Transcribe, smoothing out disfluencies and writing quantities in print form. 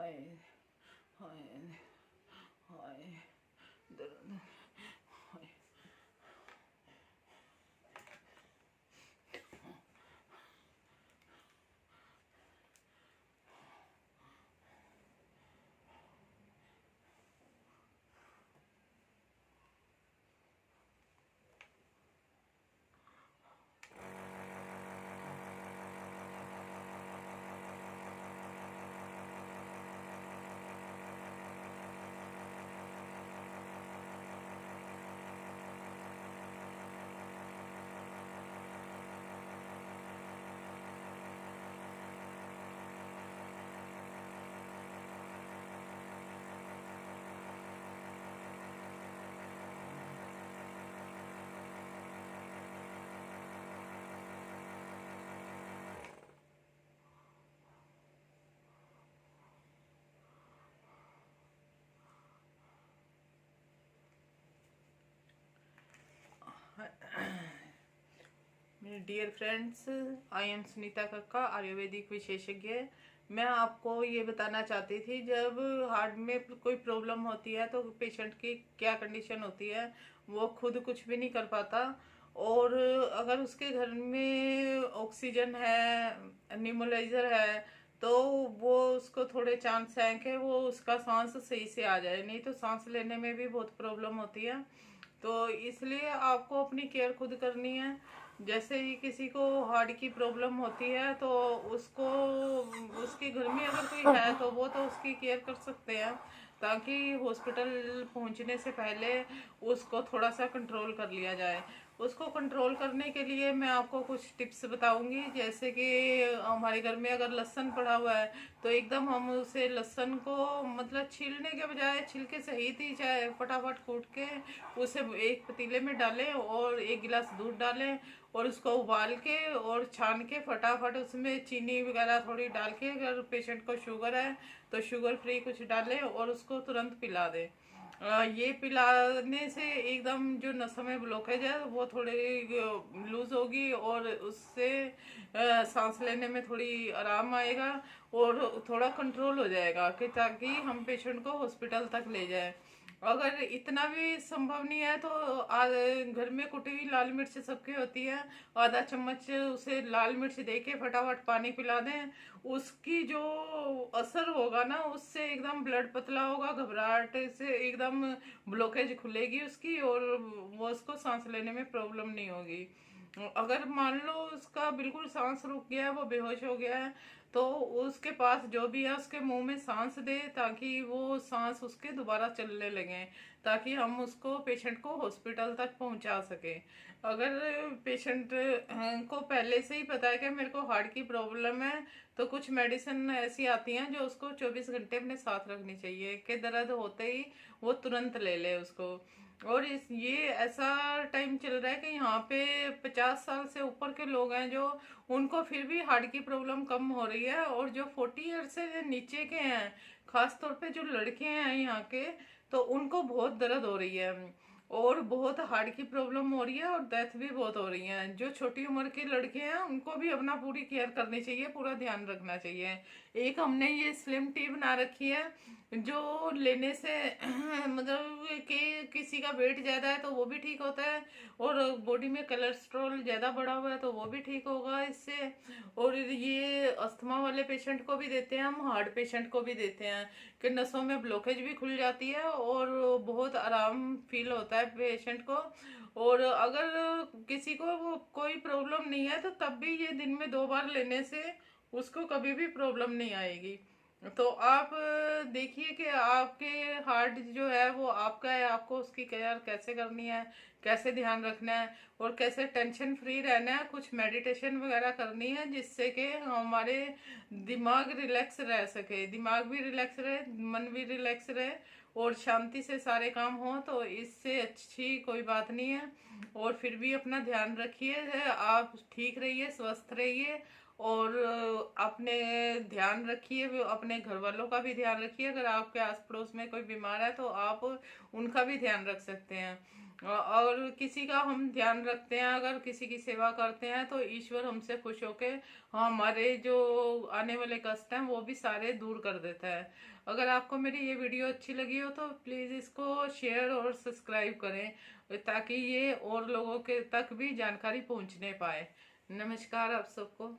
हाय हाय हाय दर्द हाय। मेरे dear friends, I am Sunita Kakka, Ayurvedic विशेषज्ञ। मैं आपको ये बताना चाहती थी, जब हार्ट में कोई प्रॉब्लम होती है तो पेशेंट की क्या कंडीशन होती है। वो खुद कुछ भी नहीं कर पाता, और अगर उसके घर में ऑक्सीजन है, निमोलाइजर है, तो वो उसको थोड़े चांस हैं कि वो उसका सांस सही से आ जाए, नहीं तो सांस लेने में भी बहुत प्रॉब्लम होती है। तो इसलिए आपको अपनी केयर खुद करनी है। जैसे ही किसी को हार्ट की प्रॉब्लम होती है तो उसको, उसके घर में अगर कोई है तो वो तो उसकी केयर कर सकते हैं, ताकि हॉस्पिटल पहुंचने से पहले उसको थोड़ा सा कंट्रोल कर लिया जाए। उसको कंट्रोल करने के लिए मैं आपको कुछ टिप्स बताऊंगी। जैसे कि हमारे घर में अगर लहसुन पड़ा हुआ है तो एकदम हम उसे लहसुन को मतलब छीलने के बजाय, छिलके सहित ही चाहे फटाफट कूट के उसे एक पतीले में डालें और एक गिलास दूध डालें और उसको उबाल के और छान के फटाफट उसमें चीनी वगैरह थोड़ी डाल के, अगर पेशेंट को शुगर है तो शुगर फ्री कुछ डालें और उसको तुरंत पिला दें। ये पिलाने से एकदम जो नसों में ब्लॉकेज है वो थोड़ी लूज होगी और उससे सांस लेने में थोड़ी आराम आएगा और थोड़ा कंट्रोल हो जाएगा, कि ताकि हम पेशेंट को हॉस्पिटल तक ले जाएं। अगर इतना भी संभव नहीं है तो घर में कुटी हुई लाल मिर्च सबके होती है, आधा चम्मच उसे लाल मिर्च दे के फटाफट पानी पिला दें। उसकी जो असर होगा ना, उससे एकदम ब्लड पतला होगा, घबराहट से एकदम ब्लॉकेज खुलेगी उसकी, और वो उसको सांस लेने में प्रॉब्लम नहीं होगी। अगर मान लो उसका बिल्कुल सांस रुक गया है, वो बेहोश हो गया है, तो उसके पास जो भी है उसके मुंह में सांस दे, ताकि वो सांस उसके दोबारा चलने लगे, ताकि हम उसको, पेशेंट को हॉस्पिटल तक पहुंचा सके। अगर पेशेंट को पहले से ही पता है कि मेरे को हार्ट की प्रॉब्लम है, तो कुछ मेडिसिन ऐसी आती हैं जो उसको 24 घंटे अपने साथ रखनी चाहिए, कि दर्द होते ही वो तुरंत ले ले उसको। और इस ये ऐसा टाइम चल रहा है कि यहाँ पे 50 साल से ऊपर के लोग हैं जो, उनको फिर भी हार्ट की प्रॉब्लम कम हो रही है, और जो 40 ईयर से नीचे के हैं, खास तौर पे जो लड़के हैं यहाँ के, तो उनको बहुत दर्द हो रही है और बहुत हार्ट की प्रॉब्लम हो रही है और डेथ भी बहुत हो रही है। जो छोटी उम्र के लड़के हैं उनको भी अपना पूरी केयर करनी चाहिए, पूरा ध्यान रखना चाहिए। एक हमने ये स्लिम टी बना रखी है, जो लेने से मतलब कि किसी का वेट ज्यादा है तो वो भी ठीक होता है, और बॉडी में कोलेस्ट्रॉल ज्यादा बढ़ा हुआ है तो वो भी ठीक होगा इससे। और ये अस्थमा वाले पेशेंट को भी देते हैं हम, हार्ट पेशेंट को भी देते हैं, कि नसों में ब्लॉकेज भी खुल जाती है और बहुत आराम फील होता है पेशेंट को। और अगर किसी को वो कोई प्रॉब्लम नहीं है तो तब भी ये दिन में 2 बार लेने से उसको कभी भी प्रॉब्लम नहीं आएगी। तो आप देखिए कि आपके हार्ट जो है वो आपका है, आपको उसकी केयर कैसे करनी है, कैसे ध्यान रखना है और कैसे टेंशन फ्री रहना है। कुछ मेडिटेशन वगैरह करनी है जिससे कि हमारे दिमाग रिलैक्स रह सके, दिमाग भी रिलैक्स रहे, मन भी रिलैक्स रहे और शांति से सारे काम हो। तो इससे अच्छी कोई बात नहीं है। और फिर भी अपना ध्यान रखिए, आप ठीक रहिए, स्वस्थ रहिए और अपने ध्यान रखिए, अपने घर वालों का भी ध्यान रखिए। अगर आपके आस पड़ोस में कोई बीमार है तो आप उनका भी ध्यान रख सकते हैं। और किसी का हम ध्यान रखते हैं, अगर किसी की सेवा करते हैं तो ईश्वर हमसे खुश होके हमारे जो आने वाले कष्ट हैं वो भी सारे दूर कर देता है। अगर आपको मेरी ये वीडियो अच्छी लगी हो तो प्लीज़ इसको शेयर और सब्सक्राइब करें, ताकि ये और लोगों के तक भी जानकारी पहुंचने पाए। नमस्कार आप सबको।